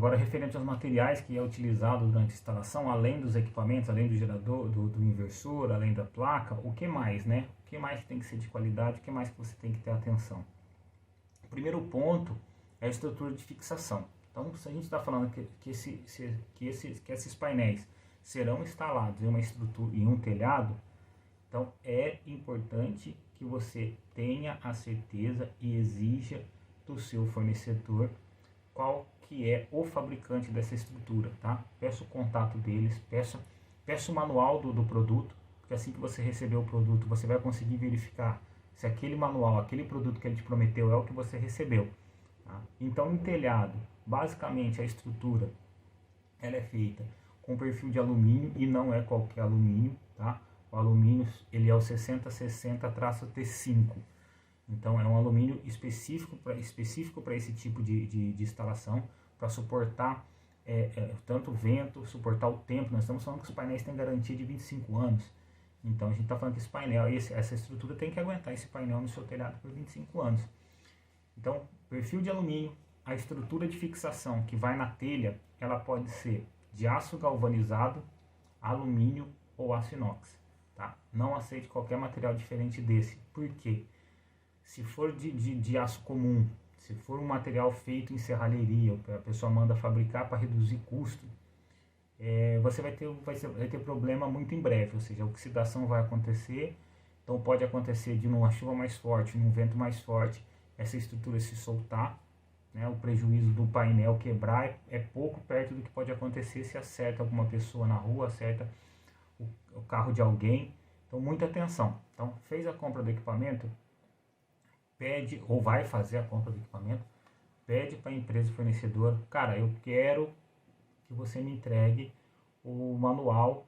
Agora, referente aos materiais que é utilizado durante a instalação, além dos equipamentos, além do gerador, do inversor, além da placa, o que mais, né? O que mais tem que ser de qualidade, o que mais que você tem que ter atenção? O primeiro ponto é a estrutura de fixação. Então, se a gente está falando que esses painéis serão instalados em uma estrutura, em um telhado, então é importante que você tenha a certeza e exija do seu fornecedor qual que é o fabricante dessa estrutura, tá? Peça o contato deles, peça o manual do produto, porque assim que você receber o produto, você vai conseguir verificar se aquele manual, aquele produto que ele te prometeu é o que você recebeu. Tá? Então, em telhado, basicamente a estrutura ela é feita com perfil de alumínio e não é qualquer alumínio, tá? O alumínio ele é o 6060-T5. Então é um alumínio específico para esse tipo de instalação, para suportar tanto vento, suportar o tempo. Nós estamos falando que os painéis têm garantia de 25 anos. Então a gente está falando que esse painel, essa estrutura tem que aguentar esse painel no seu telhado por 25 anos. Então, perfil de alumínio, a estrutura de fixação que vai na telha, ela pode ser de aço galvanizado, alumínio ou aço inox. Tá? Não aceite qualquer material diferente desse. Por quê? Se for de aço comum, se for um material feito em serralheria, a pessoa manda fabricar para reduzir custo, você vai ter problema muito em breve, ou seja, a oxidação vai acontecer, então pode acontecer de numa chuva mais forte, num vento mais forte, essa estrutura se soltar, né, o prejuízo do painel quebrar é pouco perto do que pode acontecer se acerta alguma pessoa na rua, acerta o carro de alguém, então muita atenção. Então fez a compra do equipamento, pede ou vai fazer a compra do equipamento, pede para a empresa fornecedora, cara, eu quero que você me entregue o manual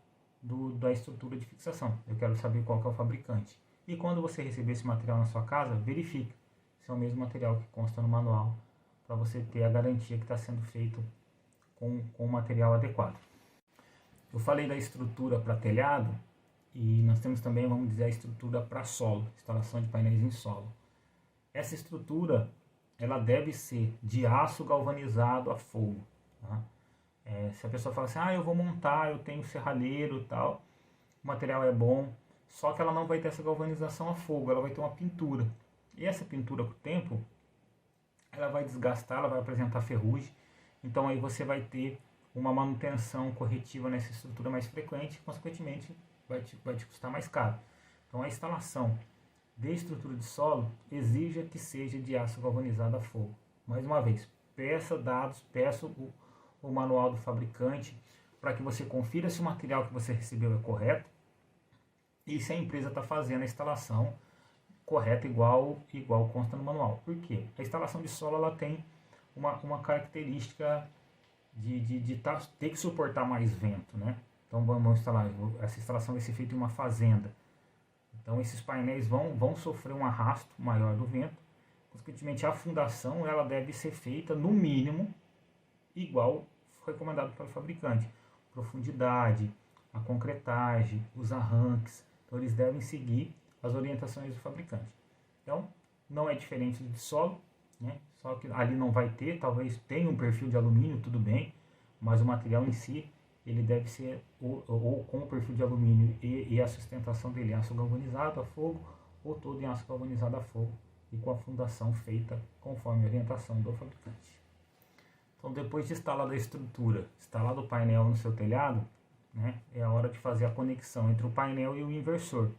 da estrutura de fixação. Eu quero saber qual que é o fabricante. E quando você receber esse material na sua casa, verifique se é o mesmo material que consta no manual, para você ter a garantia que está sendo feito com o material adequado. Eu falei da estrutura para telhado e nós temos também, vamos dizer, a estrutura para solo, instalação de painéis em solo. Essa estrutura ela deve ser de aço galvanizado a fogo. Tá? Se a pessoa fala assim, eu vou montar, eu tenho serralheiro e tal, o material é bom, só que ela não vai ter essa galvanização a fogo, ela vai ter uma pintura. E essa pintura com o tempo, ela vai desgastar, ela vai apresentar ferrugem, então aí você vai ter uma manutenção corretiva nessa estrutura mais frequente, consequentemente vai te custar mais caro. Então a instalação de estrutura de solo exija que seja de aço galvanizado a fogo. Mais uma vez, peça dados, peça o manual do fabricante para que você confira se o material que você recebeu é correto e se a empresa está fazendo a instalação correta igual consta no manual. Por quê? A instalação de solo ela tem uma característica de ter que suportar mais vento, né? Então vamos instalar, essa instalação vai ser feita em uma fazenda. Então esses painéis vão sofrer um arrasto maior do vento. Consequentemente, a fundação ela deve ser feita no mínimo igual recomendado pelo fabricante. Profundidade, a concretagem, os arranques. Então eles devem seguir as orientações do fabricante. Então não é diferente de solo, né? Só que ali não vai ter, talvez tenha um perfil de alumínio, tudo bem, mas o material em si ele deve ser ou com o perfil de alumínio e a sustentação dele em aço galvanizado a fogo, ou todo em aço galvanizado a fogo e com a fundação feita conforme a orientação do fabricante. Então, depois de instalar a estrutura, instalado o painel no seu telhado, né, é a hora de fazer a conexão entre o painel e o inversor.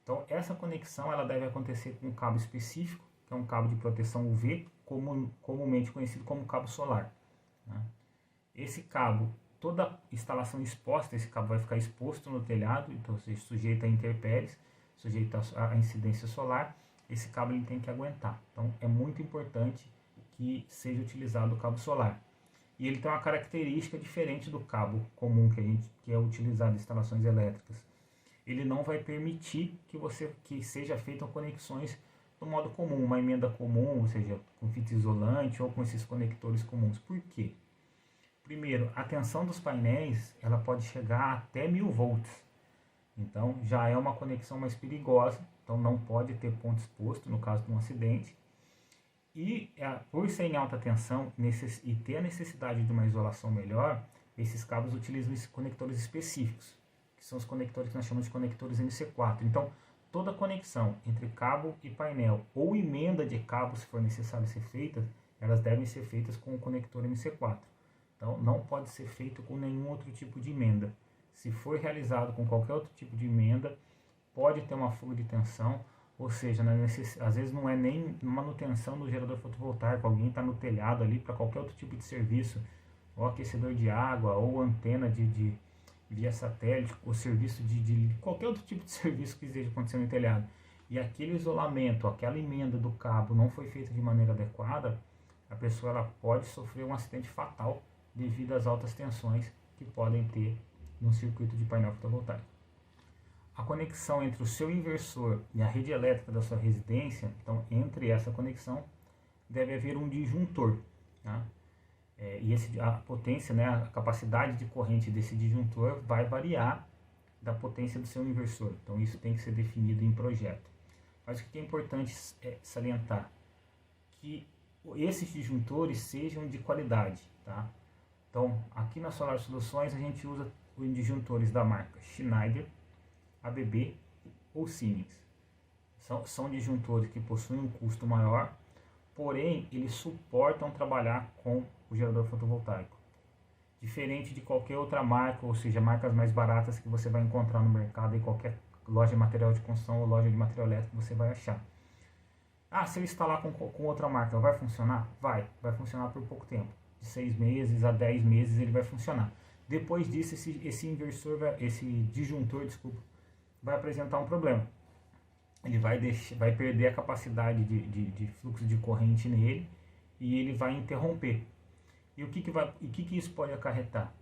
Então, essa conexão ela deve acontecer com um cabo específico, que é um cabo de proteção UV, comumente conhecido como cabo solar. Né? Esse cabo, toda instalação exposta, esse cabo vai ficar exposto no telhado, então você sujeita a intempéries, sujeita a incidência solar, esse cabo ele tem que aguentar. Então é muito importante que seja utilizado o cabo solar. E ele tem uma característica diferente do cabo comum que é utilizado em instalações elétricas. Ele não vai permitir que seja feita conexões do modo comum, uma emenda comum, ou seja, com fita isolante ou com esses conectores comuns. Por quê? Primeiro, a tensão dos painéis ela pode chegar até 1000 volts. Então já é uma conexão mais perigosa, então não pode ter ponto exposto no caso de um acidente. E por ser em alta tensão e ter a necessidade de uma isolação melhor, esses cabos utilizam conectores específicos, que são os conectores que nós chamamos de conectores MC4. Então, toda conexão entre cabo e painel ou emenda de cabo, se for necessário ser feita, elas devem ser feitas com o conector MC4. Então, não pode ser feito com nenhum outro tipo de emenda. Se for realizado com qualquer outro tipo de emenda, pode ter uma fuga de tensão, ou seja, às vezes não é nem manutenção do gerador fotovoltaico, alguém está no telhado ali para qualquer outro tipo de serviço, ou aquecedor de água, ou antena de via satélite, ou serviço de qualquer outro tipo de serviço que esteja acontecendo no telhado, e aquele isolamento, aquela emenda do cabo não foi feita de maneira adequada, a pessoa ela pode sofrer um acidente fatal devido às altas tensões que podem ter no circuito de painel fotovoltaico. A conexão entre o seu inversor e a rede elétrica da sua residência, então entre essa conexão deve haver um disjuntor, tá? E a potência, né, a capacidade de corrente desse disjuntor vai variar da potência do seu inversor, então isso tem que ser definido em projeto. Mas o que é importante salientar? Que esses disjuntores sejam de qualidade, tá? Então aqui na Solar Soluções a gente usa os disjuntores da marca Schneider, ABB ou Siemens. São disjuntores que possuem um custo maior, porém eles suportam trabalhar com o gerador fotovoltaico. Diferente de qualquer outra marca, ou seja, marcas mais baratas que você vai encontrar no mercado em qualquer loja de material de construção ou loja de material elétrico você vai achar. Se eu instalar com outra marca, vai funcionar? Vai funcionar por pouco tempo. De 6 meses a 10 meses ele vai funcionar. Depois disso, esse disjuntor, vai apresentar um problema. Ele vai perder a capacidade de fluxo de corrente nele e ele vai interromper. E o que isso pode acarretar?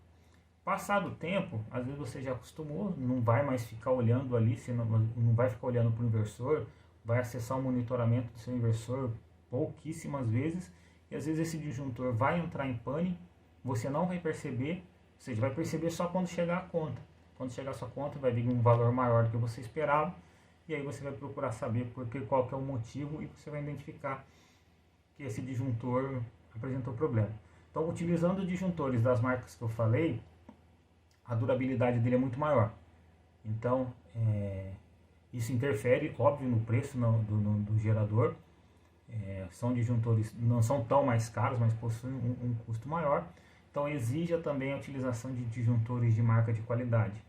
Passado o tempo, às vezes você já acostumou, não vai mais ficar olhando ali, você não vai ficar olhando para o inversor, vai acessar o monitoramento do seu inversor pouquíssimas vezes, e às vezes esse disjuntor vai entrar em pane, você não vai perceber, ou seja, vai perceber só quando chegar a conta. Quando chegar a sua conta, vai vir um valor maior do que você esperava, e aí você vai procurar saber qual que é o motivo, e você vai identificar que esse disjuntor apresentou problema. Então, utilizando os disjuntores das marcas que eu falei, a durabilidade dele é muito maior. Então, isso interfere, óbvio, no preço do gerador. São disjuntores, não são tão mais caros, mas possuem um custo maior. Então, exija também a utilização de disjuntores de marca de qualidade,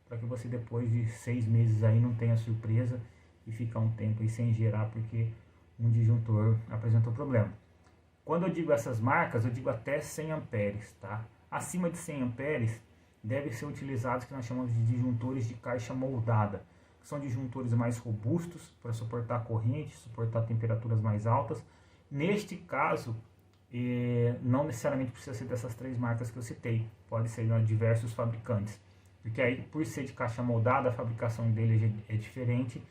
para que você depois de 6 meses aí não tenha surpresa e ficar um tempo aí sem gerar porque um disjuntor apresentou problema. Quando eu digo essas marcas, eu digo até 100 amperes, tá? Acima de 100 amperes devem ser utilizados o que nós chamamos de disjuntores de caixa moldada, que são disjuntores mais robustos para suportar a corrente, suportar temperaturas mais altas. Neste caso, não necessariamente precisa ser dessas 3 marcas que eu citei, pode ser de diversos fabricantes, porque aí, por ser de caixa moldada, a fabricação dele é diferente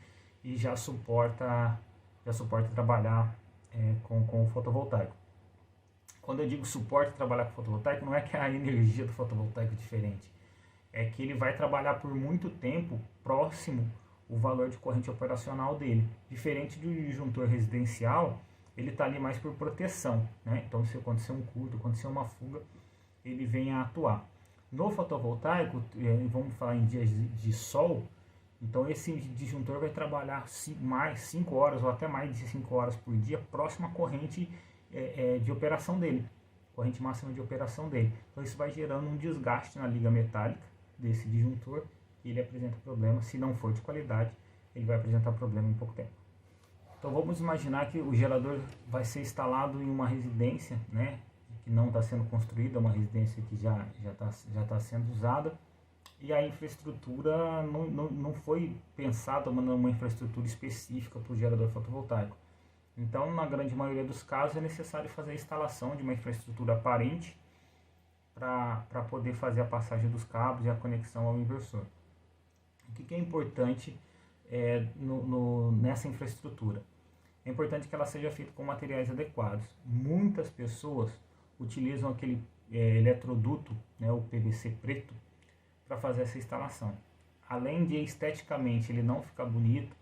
e já suporta trabalhar com o fotovoltaico. Quando eu digo suporte trabalhar com fotovoltaico, não é que a energia do fotovoltaico é diferente, é que ele vai trabalhar por muito tempo próximo o valor de corrente operacional dele. Diferente do disjuntor residencial, ele está ali mais por proteção, né? Então, se acontecer um curto, acontecer uma fuga, ele vem a atuar. No fotovoltaico, vamos falar em dias de sol, então esse disjuntor vai trabalhar mais 5 horas ou até mais de 5 horas por dia próximo à corrente de operação dele, corrente máxima de operação dele. Então isso vai gerando um desgaste na liga metálica desse disjuntor e ele apresenta problema. Se não for de qualidade, ele vai apresentar problema em pouco tempo. Então vamos imaginar que o gerador vai ser instalado em uma residência, né, que não está sendo construída, uma residência que já está sendo usada, e a infraestrutura não foi pensada numa infraestrutura específica para o gerador fotovoltaico. Então, na grande maioria dos casos, é necessário fazer a instalação de uma infraestrutura aparente para poder fazer a passagem dos cabos e a conexão ao inversor. O que é importante nessa infraestrutura? É importante que ela seja feita com materiais adequados. Muitas pessoas utilizam aquele eletroduto, né, o PVC preto, para fazer essa instalação. Além de esteticamente ele não ficar bonito,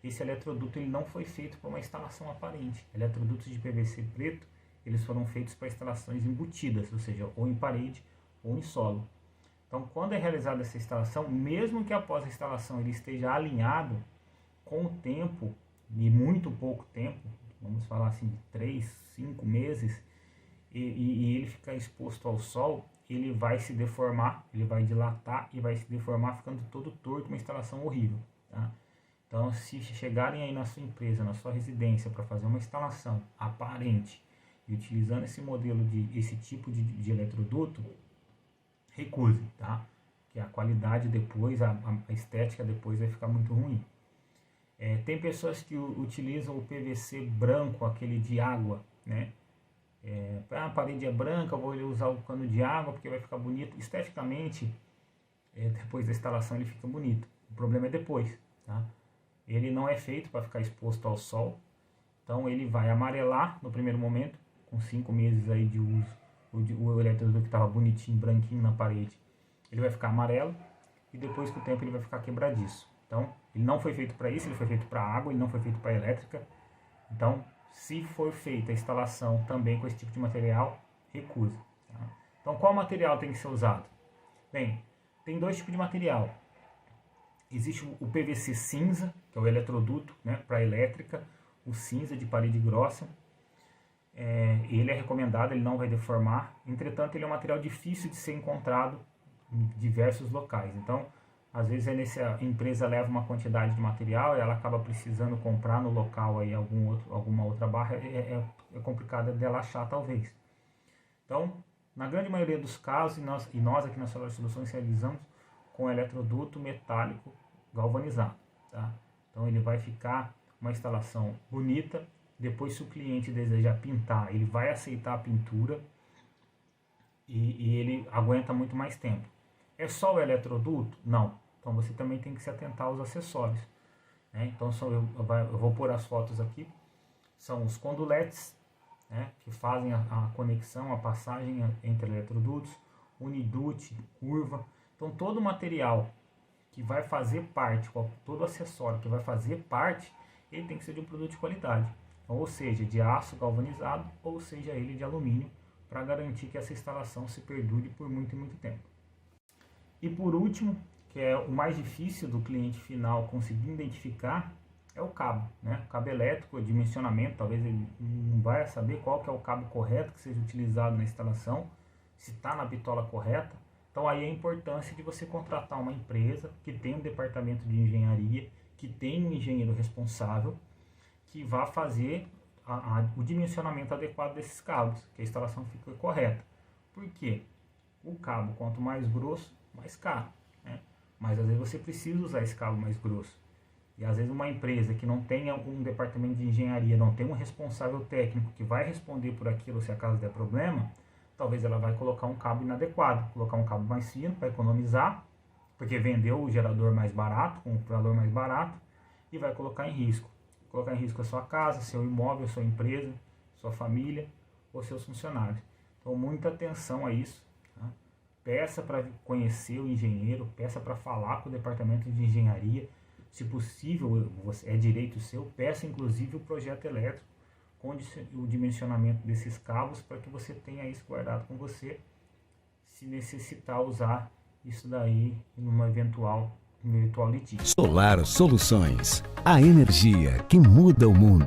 esse eletroduto ele não foi feito para uma instalação aparente. Eletrodutos de PVC preto, eles foram feitos para instalações embutidas, ou seja, ou em parede ou em solo. Então, quando é realizada essa instalação, mesmo que após a instalação ele esteja alinhado, com o tempo, e muito pouco tempo, vamos falar assim de 3, 5 meses, e ele ficar exposto ao sol, ele vai se deformar, ele vai dilatar e vai se deformar, ficando todo torto, uma instalação horrível. Tá? Então, se chegarem aí na sua empresa, na sua residência, para fazer uma instalação aparente, e utilizando esse tipo de eletroduto, recuse, tá? Que a qualidade depois, a estética depois vai ficar muito ruim. Tem pessoas que utilizam o PVC branco, aquele de água, né? A parede é branca, eu vou usar o cano de água porque vai ficar bonito. Esteticamente, depois da instalação ele fica bonito. O problema é depois, tá? Ele não é feito para ficar exposto ao sol, então ele vai amarelar no primeiro momento, com 5 meses aí de uso. O eletroduto que estava bonitinho, branquinho na parede, ele vai ficar amarelo e depois com o tempo ele vai ficar quebradiço. Então, ele não foi feito para isso, ele foi feito para água, ele não foi feito para elétrica. Então, se for feita a instalação também com esse tipo de material, recuse. Tá? Então, qual material tem que ser usado? Bem, tem 2 tipos de material. Existe o PVC cinza, que é o eletroduto, né, para elétrica, o cinza de parede grossa. Ele é recomendado, ele não vai deformar. Entretanto, ele é um material difícil de ser encontrado em diversos locais. Então, às vezes a empresa leva uma quantidade de material e ela acaba precisando comprar no local aí alguma outra barra, é complicado dela achar talvez. Então, na grande maioria dos casos, e nós aqui na Solar Soluções realizamos com eletroduto metálico galvanizado. Tá? Então ele vai ficar uma instalação bonita. Depois, se o cliente desejar pintar, ele vai aceitar a pintura e ele aguenta muito mais tempo. É só o eletroduto? Não. Então você também tem que se atentar aos acessórios. Né? Então eu vou pôr as fotos aqui. São os conduletes, né, que fazem a conexão, a passagem entre eletrodutos, unidute, curva. Então todo material que vai fazer parte, todo acessório que vai fazer parte, ele tem que ser de um produto de qualidade. Então, ou seja, de aço galvanizado, ou seja, ele de alumínio, para garantir que essa instalação se perdure por muito e muito tempo. E por último, que é o mais difícil do cliente final conseguir identificar, é o cabo, né? O cabo elétrico, o dimensionamento, talvez ele não vai saber qual que é o cabo correto que seja utilizado na instalação, se está na bitola correta. Então aí a importância de você contratar uma empresa que tem um departamento de engenharia, que tem um engenheiro responsável, que vá fazer o dimensionamento adequado desses cabos, que a instalação fique correta. Por quê? O cabo, quanto mais grosso, mais caro, né? Mas às vezes você precisa usar esse cabo mais grosso. E às vezes uma empresa que não tenha um departamento de engenharia, não tem um responsável técnico que vai responder por aquilo se acaso der problema, talvez ela vai colocar um cabo inadequado, colocar um cabo mais fino para economizar, porque vendeu o gerador mais barato, com um valor mais barato, e vai colocar em risco. Colocar em risco a sua casa, seu imóvel, sua empresa, sua família ou seus funcionários. Então, muita atenção a isso. Tá? Peça para conhecer o engenheiro, peça para falar com o departamento de engenharia. Se possível, é direito seu, peça inclusive o projeto elétrico com o dimensionamento desses cabos para que você tenha isso guardado com você, se necessitar usar isso daí em uma eventual litígio. Solar Soluções, a energia que muda o mundo.